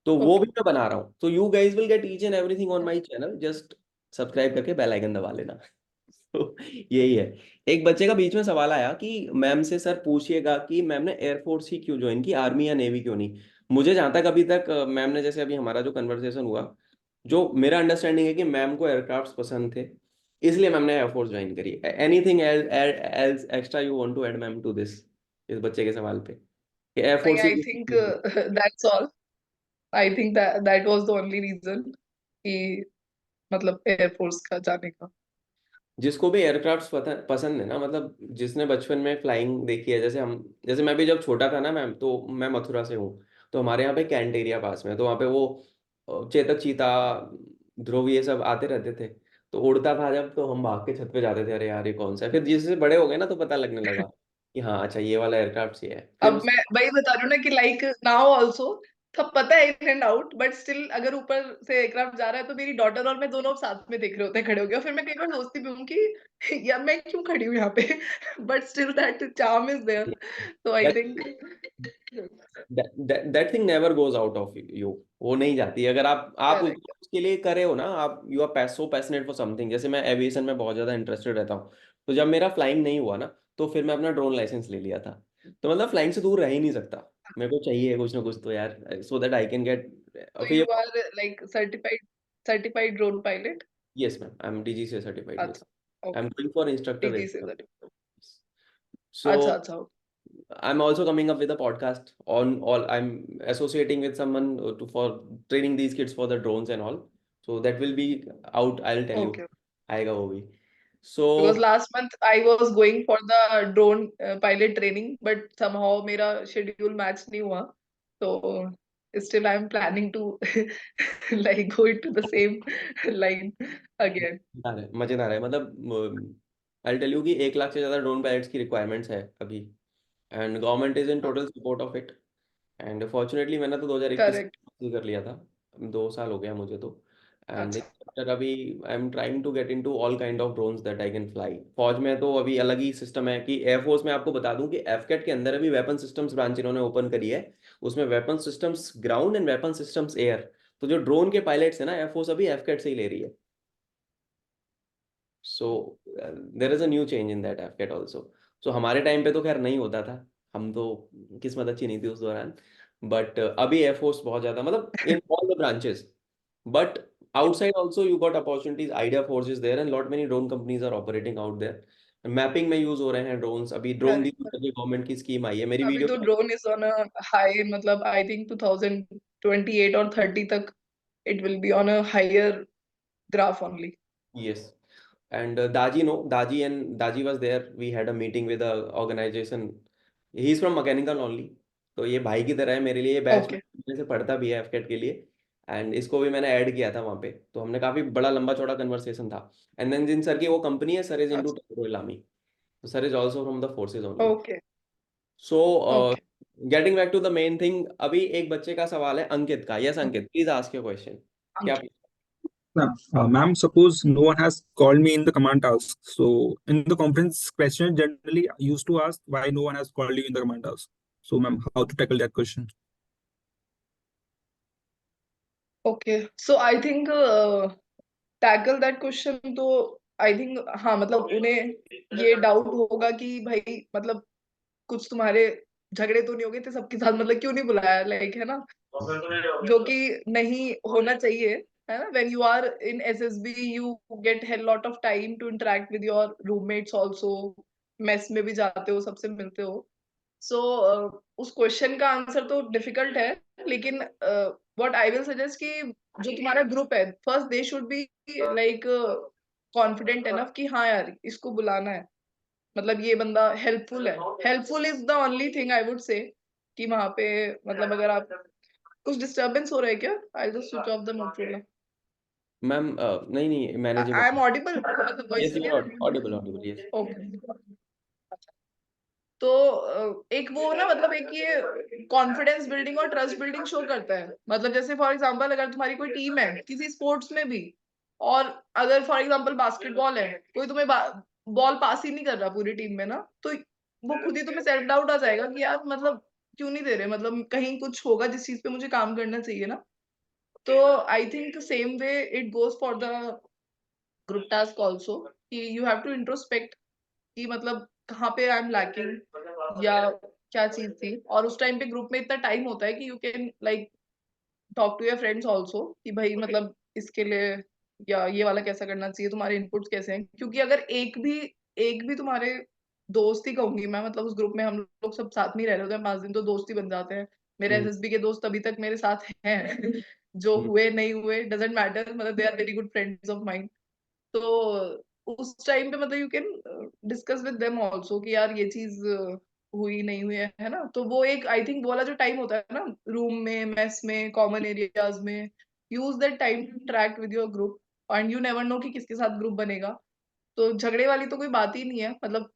तो वो भी ओके। मैं बना रहा हूँ। तो you guys will get each and everything on my channel, just subscribe करके bell icon दबा लेना। तो यही है। एक बच्चे का बीच में सवाल आया कि मैम से सर पूछिएगा कि मैम ने एयरफोर्स ही क्यों ज्वाइन की, आर्मी या नेवी क्यों नहीं। मुझे जहां तक अभी तक मैम ने, जैसे अभी हमारा जो कन्वर्सेशन हुआ, जो मेरा अंडरस्टैंडिंग है कि मैम को एयरक्राफ्ट पसंद थे, इसलिए मैम ने एयरफोर्स ज्वाइन करी। Anything else extra you want to add ma'am to this, इस बच्चे के सवाल पे कि नहीं, air force I think that's all. I think that was the only reason कि मतलब एयरफोर्स का जाने का। जिसको भी एयरक्राफ्ट पसंद है ना, मतलब जिसने बचपन में फ्लाइंग देखी है, जैसे हम, जैसे मैं भी जब छोटा था ना मैम, तो मैं मथुरा से हूँ, तो हमारे यहाँ पे कैंट एरिया पास में है, तो वहाँ पे वो चेतक, चीता, ध्रुव, ये सब आते रहते थे। तो उड़ता था जब, तो हम भाग के छत पे जाते थे, अरे यार ये कौन सा है। फिर जैसे बड़े हो गए ना, तो पता लगने लगा कि हाँ अच्छा ये वाला एयरक्राफ्ट ये है। फिर अब मैं वही बता रही हूँ ना कि लाइक नाउ ऑल्सो सब पता है in and out, but still अगर ऊपर से एयरक्राफ्ट जा रहा है तो मेरी डॉटर और मैं दोनों साथ में देख रहे होते हैं खड़े हो गए, और फिर मैं कई बार सोचती भी हूँ कि यार मैं क्यों खड़ी हूँ यहाँ पे। But still that charm is there, तो I think. That thing never goes out of you, वो नहीं जाती अगर आप करेक्ट। उसके लिए करे हो ना, आप you are so passionate for something. जैसे मैं एविएशन में बहुत ज्यादा इंटरेस्टेड रहता हूँ, तो जब मेरा फ्लाइंग नहीं हुआ ना, तो फिर मैं अपना ड्रोन लाइसेंस ले लिया था। तो मतलब फ्लाइंग से दूर रह ही नहीं सकता, मेरे को चाहिए कुछ ना कुछ तो यार, so that I can get. So फिर you are like certified drone pilot? Yes ma'am, I am DG से सर्टिफाइड विद, अच्छा। I am okay. Going for instructor DG से एग्जाम। certified। सो अच्छा अच्छा। I'm also coming up with a podcast on all. I'm associating with someone for training these kids for the drones and all. So that will be out. I'll tell you. Okay। आएगा वो भी. Because So last month I was going for the drone pilot training, but somehow मेरा schedule match नहीं हुआ, so still I am planning to like go into the same line again। मजेदार है मतलब I'll tell you कि 1 लाख से ज्यादा drone pilots की रिक्वायरमेंट्स है अभी, and government is in total support of it. And fortunately मैंने तो 2021 करेक्ट। में कर लिया था, 2 साल हो गया मुझे तो। एंड अच्छा। अभी I am trying to get into all kind of drones that I can fly. फौज में तो अभी अलग ही सिस्टम है कि एयरफोर्स में आपको बता दूं कि एफकेट के अंदर अभी वेपन सिस्टम्स ब्रांच इन्होंने ओपन करी है, उसमें weapon systems ground and weapon systems air. तो जो ड्रोन के पायलट्स है ना, एयरफोर्स अभी एफकेट से ही ले रही है। So there is a new change in that effect also. So हमारे टाइम पे तो खैर नहीं होता था, हम तो किस्मत अच्छी नहीं थी उस दौरान। बट अभी एयरफोर्स बहुत ज्यादा, मतलब in all the branches. But outside also you got opportunities, idea force is there and lot many drone companies are operating out there। Mapping में यूज हो रहे हैं ड्रोन्स, अभी ड्रोन दी करेक्ट। गवर्नमेंट की स्कीम आई है मेरी अभी वीडियो। तो drone is on a high, मतलब आई थिंक 2028 और 30 तक it will be on a higher graph only. Yes. And Daji, no, Daji was there. We had a meeting with a organization. He's from mechanical only. तो ये भाई की तरह है मेरे लिए, बैच ओके। में से पढ़ता भी है एफकेट के लिए। एंड इसको भी मैंने ऐड किया था वहाँ पे, तो हमने काफी बड़ा लंबा चौड़ा कन्वर्सेशन था। एंड देन जिन सर की वो कंपनी है, सर इज इनटू अच्छा। टेक्निकल आर्मी, तो sir is also from the forces only. Okay. So okay. Getting back to the main thing, अभी एक बच्चे का सवाल है अंकित का। Yes Ankit, please ask your question. क्या? Ma'am, suppose no one has called me in the command task. So in the conference question, generally I used to ask why no one has called you in the command task. So ma'am, how to tackle that question? Okay. So I think tackle that question. तो I think हाँ, मतलब उन्हें ये doubt होगा कि भाई मतलब कुछ तुम्हारे झगड़े तो नहीं हो गए थे सबके साथ, मतलब क्यों नहीं बुलाया, लाइक है ना, जो कि नहीं होना चाहिए, है ना। When you are in SSB you get hell lot of time to interact with your roommates also, mess में भी जाते हो, सबसे मिलते हो। सो उस क्वेश्चन का आंसर तो डिफिकल्ट है, लेकिन व्हाट आई विल सजेस्ट कि जो तुम्हारा ग्रुप है, first they should be like confident enough कि हाँ यार इसको बुलाना है, मतलब ये बंदा हेल्पफुल है। Helpful is the only thing I would say कि वहां पे, मतलब अगर आप, कुछ डिस्टरबेंस हो रहा है क्या? I just switch off the Motorola. Ma'am नहीं नहीं, manageable. I am audible, yes voice you clear? Are audible, audible, yes. Okay. तो एक वो ना, मतलब एक ये कॉन्फिडेंस बिल्डिंग और ट्रस्ट बिल्डिंग शो करता है। मतलब जैसे फॉर एग्जांपल अगर तुम्हारी कोई टीम है किसी स्पोर्ट्स में भी, और अगर फॉर एग्जांपल बास्केटबॉल है, कोई तुम्हें बॉल पास ही नहीं कर रहा पूरी टीम में ना, तो वो खुद ही तुम्हें सेल्फ डाउट आ जाएगा कि यार मतलब क्यों नहीं दे रहे, मतलब कहीं कुछ होगा जिस चीज पे मुझे काम करना चाहिए ना। तो I think same way it goes for the group task also, कि यू हैव टू इंट्रोस्पेक्ट कि मतलब कहाँ पे आई एम लैकिंग या क्या चीज थी। और उस टाइम पे ग्रुप में इतना टाइम होता है कि you can like talk to your friends also कि भाई मतलब इसके लिए या ये वाला कैसा करना चाहिए, तुम्हारे इनपुट्स कैसे हैं। क्योंकि अगर एक भी तुम्हारे दोस्त ही कहूंगी मैं, मतलब उस ग्रुप में हम लोग सब साथ में ही रह रहे होते हैं 5 दिन, तो दोस्त ही बन जाते हैं। मेरे एसएसबी के दोस्त अभी तक मेरे साथ हैं जो हुए नहीं हुए डजेंट मैटर, मतलब they are very good friends of mind. तो उस टाइम पे मतलब you can discuss with them also कि यार ये चीज हुई नहीं हुई है ना। तो वो एक आई थिंक वो वाला जो टाइम होता है ना, रूम में, मेस में, कॉमन एरियाज में, use that time to interact with your group. And you never know कि किसके साथ ग्रुप बनेगा। तो झगड़े वाली तो कोई बात ही नहीं है, मतलब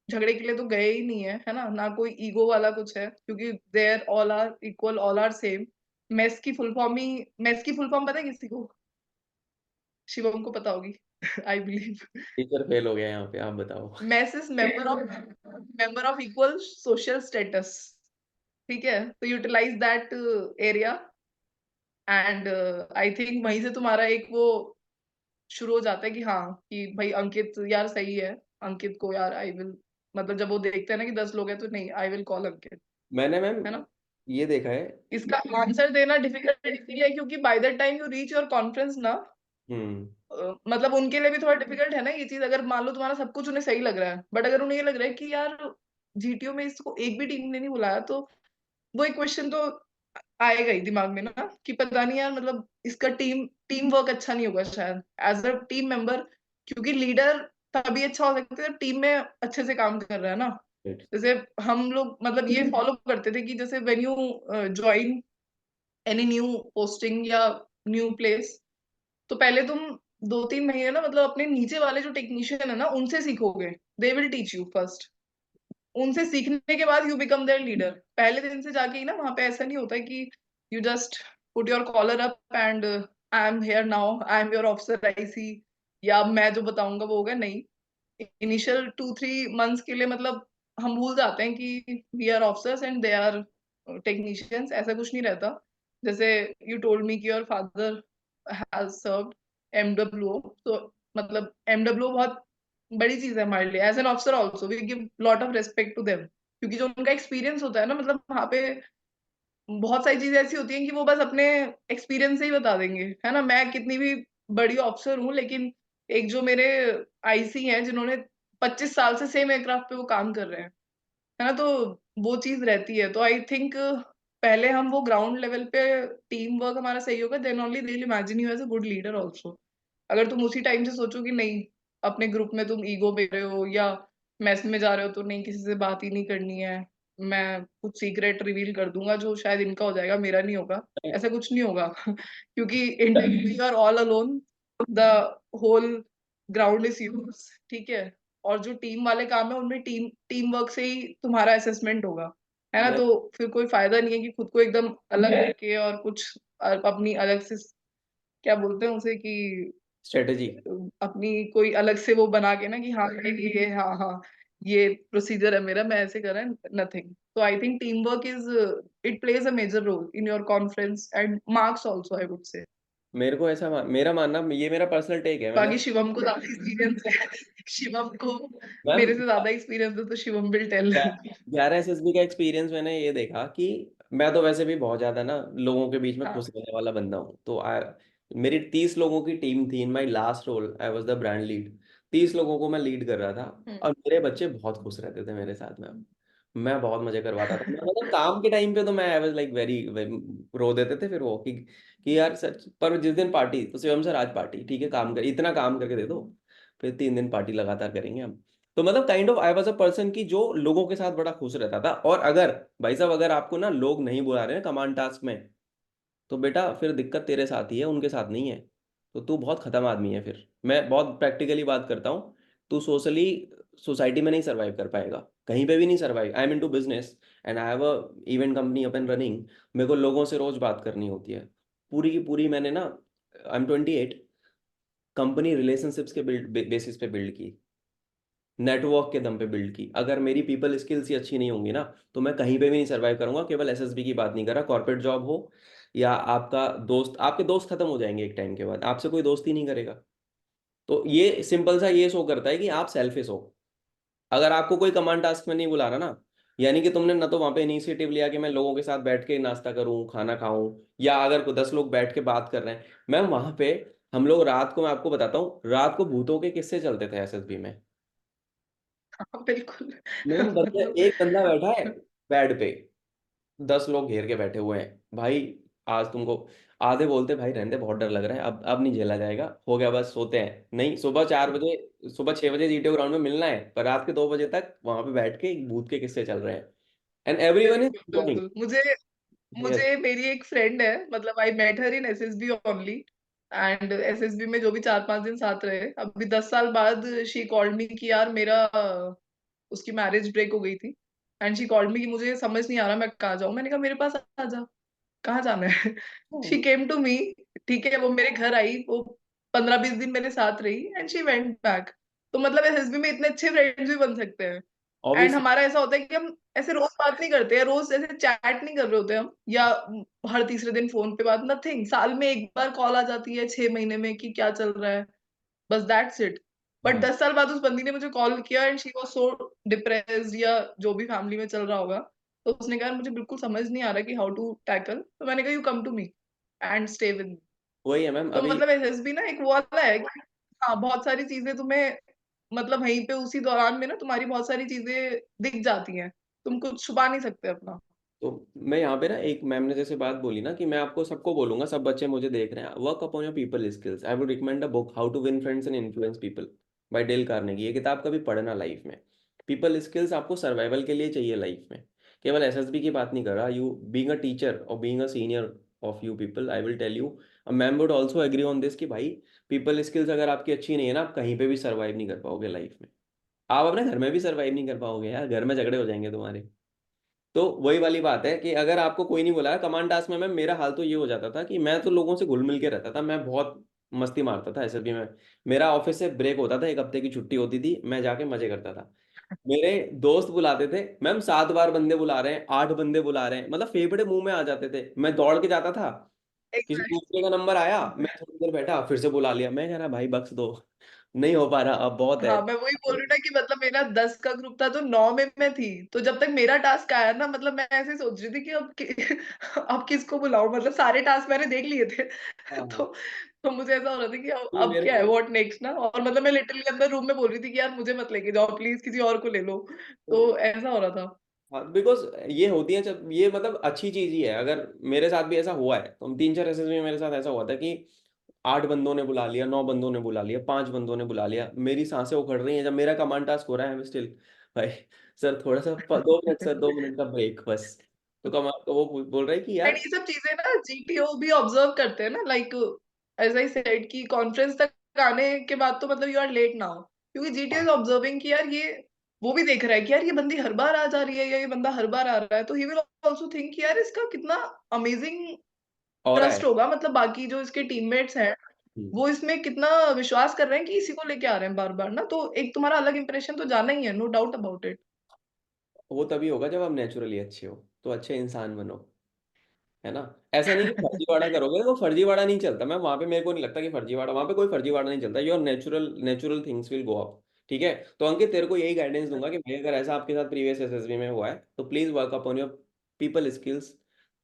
झगड़े के लिए तो गए ही नहीं है, है ना। ना कोई ईगो वाला कुछ है, क्योंकि there all are equal, all are same. Mess की फुल फॉर्म पता है किसी को? शिवम को पता होगी आई बिलीव। टीचर फेल हो गया यहाँ पे, आप बताओ। Mess is member of equal social status. ठीक है, तो utilise that area, and I think वहीं से तुम्हारा एक वो शुरू हो जाता है कि हाँ कि भाई अंकित यार सही है, अंकित को यार आई विल, मतलब जब वो देखते हैं ना कि 10 लोग हैं तो नहीं, आई विल कॉल अंकित, मैंने मैम है ना। ये देखा है। इसका आंसर देना डिफिकल्ट इसलिए है क्योंकि by the time you reach your conference ना, हम्म। मतलब उनके लिए भी थोड़ा डिफिकल्ट है ना ये चीज। अगर मान लो तुम्हारा सब कुछ उन्हें सही लग रहा है, बट अगर उन्हें ये लग रहा है कि यार जीटीओ में इसको एक भी टीम ने नहीं बुलाया, तो वो एक क्वेश्चन तो आएगा ही दिमाग में ना कि पता नहीं यार, मतलब इसका टीम वर्क अच्छा नहीं होगा शायद एज अ टीम मेंबर। क्योंकि लीडर तभी अच्छा हो सकता है जब टीम में अच्छे से काम कर रहा है ना। जैसे हम लोग मतलब ये फॉलो करते थे कि जैसे when you join any new posting या न्यू प्लेस, तो पहले तुम 2-3 महीने ना मतलब अपने नीचे वाले जो टेक्नीशियन है ना उनसे सीखोगे। They will teach you first. उनसे सीखने के बाद यू बिकम देयर लीडर। पहले दिन से जाके ही ना वहां पे ऐसा नहीं होता है कि you just put your collar up and I am here now, I am your officer I see, या मैं जो बताऊंगा वो होगा। नहीं, इनिशियल 2-3 मंथ्स के लिए मतलब हम भूल जाते हैं कि we are officers and they are technicians. ऐसा कुछ नहीं रहता। जैसे यू टोल्ड मी कि your father has served MWO, तो मतलब एमडब्ल्यूओ बहुत बड़ी चीज है हमारे लिए। As an officer also we give lot of respect to them, क्योंकि जो उनका एक्सपीरियंस होता है ना, मतलब वहाँ पे बहुत सारी चीजें ऐसी होती हैं कि वो बस अपने एक्सपीरियंस से ही बता देंगे, है ना। मैं कितनी भी बड़ी ऑफिसर हूँ, लेकिन एक जो मेरे आईसी हैं जिन्होंने 25 साल से सेम एयरक्राफ्ट पे वो काम कर रहे हैं, है ना, तो वो चीज रहती है। तो आई थिंक पहले हम वो ग्राउंड लेवल पे टीम वर्क हमारा सही होगा, then only they will imagine you as a good leader also. अगर तुम उसी टाइम से सोचो कि नहीं, अपने ग्रुप में तुम ईगो पे रहे हो या मैस में जा रहे हो, तो नहीं किसी से बात ही नहीं करनी है, मैं कुछ सीक्रेट रिवील कर दूंगा जो शायद इनका हो जाएगा मेरा नहीं होगा, ऐसा कुछ नहीं होगा। क्योंकि individually you are all alone, the whole ground is use, ठीक है। और जो टीम वाले काम है उनमें टीम वर्क से ही तुम्हारा असेसमेंट होगा, है ना। मैं तो फिर कोई फायदा नहीं है कि खुद को एकदम अलग करके और कुछ अपनी अलग से, क्या बोलते हैं उसे, कि स्ट्रेटेजी अपनी कोई अलग से वो बना के ना कि हाँ ये हाँ हाँ ये प्रोसीजर है मेरा, मैं ऐसे कर रहा है, नथिंग। तो I think team work is, it plays a major role in your confidence and marks also, I would say. मेरे को ऐसा मेरा मानना, ये मेरा पर्सनल टेक है। मैंने बाकी शिवम को ज्यादा एक्सपीरियंस है। शिवम को मैम मेरे से ज्यादा एक्सपीरियंस है, तो शिवम विल टेल। 11 SSB का एक्सपीरियंस मैंने ये देखा कि मैं तो वैसे भी बहुत ज्यादा ना लोगों के बीच में हाँ। खुश रहने वाला बंदा हूँ। तो मेरी 30 लोगों की टीम थी। In my last role I was the brand lead. 30 लोगों को मैं लीड कर रहा था और मेरे बच्चे बहुत खुश रहते थे मेरे साथ में। मैं बहुत मजे करवाता था। मतलब काम के टाइम पे तो मैं आई वाज लाइक वेरी, रो देते थे फिर वो कि यार सच, पर जिस दिन पार्टी तो शिवम सर आज पार्टी, ठीक है काम कर, इतना काम करके दे दो, फिर 3 दिन पार्टी लगातार करेंगे हम। तो मतलब kind of I was a person की जो लोगों के साथ बड़ा खुश रहता था। और अगर भाई साहब अगर आपको ना लोग नहीं बुला रहे हैं कमांड टास्क में, तो बेटा फिर दिक्कत तेरे साथ ही है, उनके साथ नहीं है। तो तू बहुत खत्म आदमी है। फिर मैं बहुत प्रैक्टिकली बात करता हूँ, तू सोशली सोसाइटी में नहीं सरवाइव कर पाएगा, कहीं पे भी नहीं survive. I am into business and I have a event company up and running. मेरे को लोगों से रोज बात करनी होती है। पूरी की पूरी मैंने ना, आई एम 28, कंपनी रिलेशनशिप्स के बेसिस पे बिल्ड की, नेटवर्क के दम पे बिल्ड की। अगर मेरी पीपल स्किल्स ही अच्छी नहीं होंगी ना, तो मैं कहीं पे भी नहीं सरवाइव करूंगा। केवल एसएसबी की बात नहीं कर रहा, कॉर्पोरेट जॉब हो या आपका दोस्त, आपके दोस्त खत्म हो जाएंगे एक टाइम के बाद, आपसे कोई दोस्ती नहीं करेगा। तो ये सिंपल सा ये शो करता है कि आप सेल्फिश हो। अगर आपको कोई कमांड टास्क में नहीं बुला रहा ना, यानी कि तुमने ना तो वहां पे इनिशिएटिव लिया कि मैं लोगों के साथ बैठ के नाश्ता करूं, खाना खाऊं, या अगर कोई 10 लोग बैठ के बात कर रहे हैं, मैम वहां पे हम लोग रात को, मैं आपको बताता हूँ, रात को भूतों के किस्से चलते थे एसएसबी में। हाँ, बिल्कुल। मैम बंदा, मतलब एक बंदा बैठा है बेड पे, 10 लोग घेर के बैठे हुए हैं भाई। आज तुमको आधे बोलते भाई रहने दे, बहुत डर लग रहा है, अब नहीं झेला जाएगा, हो गया बस सोते हैं। नहीं, सुबह 4 बजे, सुबह 6 बजे जीटीओ ग्राउंड में मिलना है, पर रात के 2 बजे तक वहां पे बैठ के भूत के किस्से चल रहे हैं एंड एवरीवन इज बिल्कुल एंजॉयिंग। बिल्कुल। मुझे यस। मुझे मेरी एक फ्रेंड है, मतलब I met her in SSB only, and SSB में जो भी 4-5 दिन साथ रहे, अभी 10 साल बाद शी कॉल्ड मी कि यार मेरा उसकी मैरिज ब्रेक हो गई थी, एंड शी कॉल्ड मी कि मुझे समझ नहीं आ रहा मैं कहाँ जाऊँ। मैंने कहा मेरे पास आ जा, कहाँ जाना है। शी केम टू मी, ठीक है, वो मेरे घर आई, वो 15-20 दिन मेरे साथ रही एंड शी वेंट बैक। तो मतलब एसएसबी में इतने अच्छे फ्रेंड्स भी बन सकते हैं। And obviously. हमारा ऐसा होता है कि हम ऐसे रोज बात नहीं करते हैं, रोज ऐसे चैट नहीं कर रहे होते हम, या हर तीसरे दिन फोन पे बात, नथिंग। साल में एक बार कॉल आ जाती है 6 महीने में कि क्या चल रहा है, बस दैट्स इट। बट 10 साल बाद उस बंदी ने मुझे कॉल किया and she was so depressed, या जो भी फैमिली में चल रहा होगा, तो उसने कहा मुझे बिल्कुल समझ नहीं आ रहा कि हाउ टू टैकल। तो मैंने कहा you come to me and stay with me. वही है मैम तो अभी। मतलब एसएसबी ना एक वो वाला है कि हाँ, बहुत सारी चीजें तुम्हें, मतलब वहीं पे उसी दौरान में ना तुम्हारी बहुत सारी चीजें दिख जाती हैं, तुम कुछ छुपा नहीं सकते अपना। तो मैं यहाँ पे ना, एक मैम ने जैसे बात बोली ना कि मैं आपको सबको बोलूंगा, सब बच्चे मुझे देख रहे हैं, work upon your people skills. I would recommend a book, how to win friends and influence people, by Dale Carnegie. ये किताब कभी पढ़ना लाइफ में। पीपल स्किल्स आपको सर्वाइवल के लिए चाहिए लाइफ में। केवल एसएसबी की बात नहीं कर रहा, यू बीइंग अ टीचर और being a senior of you people, I will tell you, ma'am would also agree on this कि भाई पीपल स्किल्स अगर आपकी अच्छी नहीं है ना, आप कहीं पे भी सर्वाइव नहीं कर पाओगे लाइफ में। आप अपने घर में भी सरवाइव नहीं कर पाओगे यार, घर में झगड़े हो जाएंगे तुम्हारे। तो वही वाली बात है कि अगर आपको कोई नहीं बुलाया कमांड टास्क में, मैम मेरा हाल तो ये हो जाता था कि मैं तो लोगों से घुल मिल के रहता था, मैं बहुत मस्ती मारता था एसएसबी में। मेरा ऑफिस से ब्रेक होता था, 1 हफ्ते की छुट्टी होती थी, मैं जाके मजे करता था। मेरे दोस्त बुलाते थे, मैम 7 बार बंदे बुला रहे हैं, 8 बंदे बुला रहे हैं, मतलब फेफड़े मुंह में आ जाते थे, मैं दौड़ के जाता था। किसी दूसरे का नंबर आया, मैं थोड़ी देर बैठा, फिर से बुला लिया, मैं कह रहा भाई बख्श दो, नहीं हो पा रहा अब, बहुत है। हाँ, मैं वही बोल रही हूँ ना कि मतलब मेरा 10 का ग्रुप था तो 9 में मैं थी, तो जब तक मेरा टास्क आया ना, मतलब मैं ऐसे ही सोच रही थी कि अब किसको बुलाऊं, मतलब सारे टास्क मैंने देख लिए थे। हाँ, तो मुझे ऐसा हो रहा था कि नहीं अब मेरे क्या है, को व्हाट नेक्स्ट ना, और मतलब मैं लिटरली अंदर रूम में बोल रही थी कि यार मुझे मत लेके जाओ प्लीज, किसी और को ले लो। तो तो ऐसा हो रहा था। हाँ, बिकॉज ये होती है जब ये मतलब अच्छी चीज ही है। अगर मेरे साथ भी ऐसा हुआ है, तो 3-4 ऐसे में मेरे साथ ऐसा हुआ था कि 8 बंदों ने बुला लिया, 9 बंदों ने बुला लिया, 5 बंदों ने बुला लिया, मेरी सांसें उखड़ रही हैं जब मेरा कमांड टास्क हो रहा है, स्टिल भाई सर थोड़ा सा 2 मिनट सर, 2 मिनट का ब्रेक बस। तो कमांड तो वो बोल रहा है कि एंड यार। ये सब चीजें ना जीटीओ भी ऑब्जर्व करते हैं ना, लाइक एज आई सेड कि कॉन्फ्रेंस तक आने के बाद तो मतलब यू आर लेट नाउ, क्योंकि जीटीओ इज हाँ, ऑब्जर्विंग कि यार ये, वो भी देख रहा है कि यार ये बंदी हर बार आ जा रही है या ये बंदा हर बार आ रहा है, तो ही विल आल्सो थिंक कि यार इसका कितना अमेजिंग और है। ट्रस्ट होगा, मतलब बाकी जो इसके टीममेट्स हैं हम्म, वो इसमें कितना विश्वास कर रहे हैं कि इसी को लेके आ रहे हैं बार बार ना, तो एक तुम्हारा अलग इंप्रेशन तो जाना ही है, नो डाउट अबाउट इट। वो तभी होगा जब आप नेचुरली अच्छे हो, तो अच्छे इंसान बनो, है ना। ऐसा नहीं कि फर्जीवाड़ा करोगे, वो फर्जीवाड़ा नहीं चलता मैम वहां पे, मेरे को नहीं लगता कि फर्जीवाड़ा वहां पे, कोई फर्जीवाड़ा नहीं चलता, your natural natural things will go up. ठीक है, तो अंकित तेरे को यही गाइडेंस दूंगा कि भाई अगर ऐसा आपके साथ प्रीवियस एसएसबी में हुआ है तो please work upon your people skills,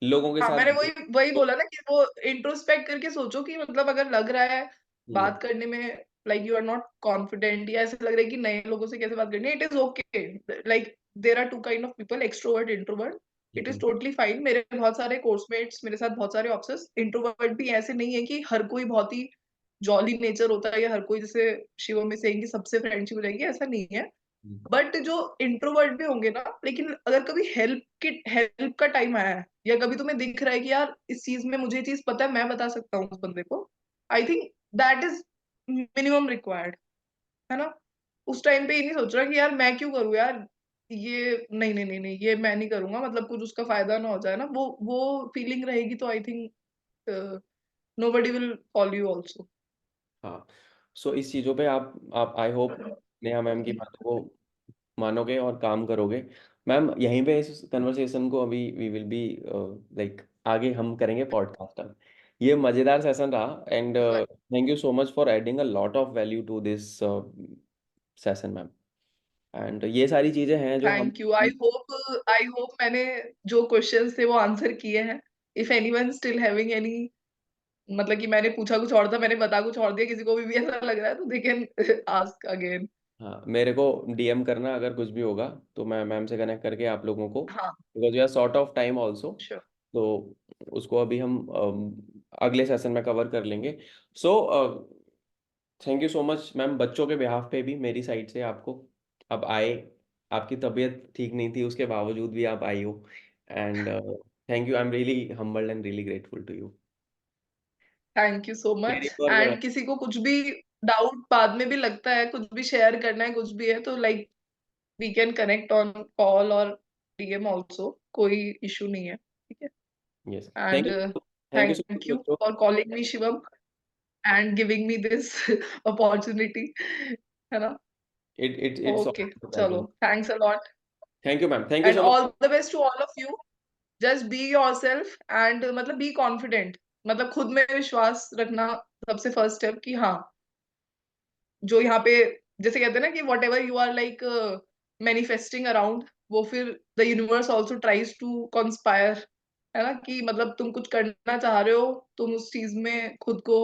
लोगों के हाँ, साथ। मैंने वही वही बोला ना कि वो इंट्रोस्पेक्ट करके सोचो कि मतलब अगर लग रहा है हम्म, बात करने में like you are not confident, या ऐसा लग रहा है कि नए लोगों से कैसे बात करनी है, it is okay, like there are two kind of people, extrovert, introvert, it is hmm, totally fine. मेरे बहुत सारे कोर्समेट्स, मेरे साथ बहुत सारे ऑफिसर्स इंट्रोवर्ट भी, ऐसे नहीं है कि हर कोई बहुत ही जॉली नेचर होता है या हर कोई जैसे शिवम में से सबसे फ्रेंडशिप हो जाएगी, ऐसा नहीं है। हम्म, बट जो इंट्रोवर्ट भी होंगे ना, लेकिन अगर कभी हेल्प का टाइम आया है या कभी तुम्हें दिख रहा है कि यार इस चीज में मुझे ये चीज पता है, मैं बता सकता हूँ उस बंदे को, आई think that is minimum required, है ना। उस टाइम पे ये नहीं सोच रहा कि यार मैं क्यों करूँ यार, ये नहीं नहीं नहीं नहीं, ये मैं नहीं करूंगा, मतलब कुछ उसका फायदा ना हो जाए ना, वो फीलिंग रहेगी तो I think nobody will follow you also. हाँ। सो इस चीज़ों पे आप आई होप नेहा मैम की बातों को मानोगे और काम करोगे। मैम यहीं पे इस कन्वर्सेशन को अभी वी विल बी लाइक आगे हम करेंगे पॉडकास्ट में। ये मज़ेदार सेशन रहा, and thank you so much for adding a lot of value to this session ma'am. And ये सारी चीज़ें हैं जो हम। थैंक यू, आई होप मैंने जो क्वेश्चंस थे वो आंसर किए हैं। If anyone still having any, मतलब कि मैंने पूछा कुछ और था, मैंने बता कुछ और दिया, किसी को भी ऐसा लग रहा है तो दे कैन आस्क अगेन। हाँ, मेरे को डीएम करना अगर कुछ भी होगा, तो मैं मैम से कनेक्ट करके आप लोगों को, हाँ, because we are short of time also, sure. तो उसको अभी हम अगले सेशन में कवर कर लेंगे। So thank you so much ma'am, बच्चों के बिहाफ पे भी मेरी साइड से आपको। अब आए, आपकी तबीयत ठीक नहीं थी उसके बावजूद भी आप आई हो, and thank you, I am really humbled and really grateful to you. Thank you so much. मेरी और एंड किसी को कुछ भी डाउट बाद में भी लगता है, कुछ भी शेयर करना है, कुछ भी है तो like we can connect on call और डीएम ऑल्सो, कोई इशू नहीं है, ठीक है। Yes, and thank you so thank much you बच्चों। For calling me Shivam and giving me this opportunity, है ना। इट्स ओके, चलो, thanks a lot thank you ma'am, thank you and so all much. The best to all of you. Just be yourself and मतलब be confident, मतलब खुद में विश्वास रखना सबसे फर्स्ट स्टेप, कि हाँ जो यहाँ पे जैसे कहते हैं ना कि whatever you are like manifesting around, वो फिर the universe also tries to conspire, है ना, कि मतलब तुम कुछ करना चाह रहे हो, तुम उस चीज में खुद को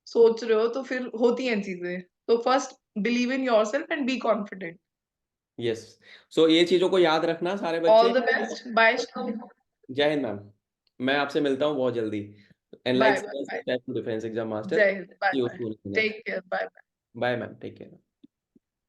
सोच रहे हो, तो फिर होती हैं चीजें। तो first believe in yourself and be confident. Yes, so ये चीज़ों को याद रखना सारे ऑल बच्चे। The best, bye. जय हिंद मैम, मैं आपसे मिलता हूँ बहुत जल्दी, and like bye bye bye. Defence exam master, जय हिंद, bye see you bye. Soon. Take care, bye. Bye ma'am, take care.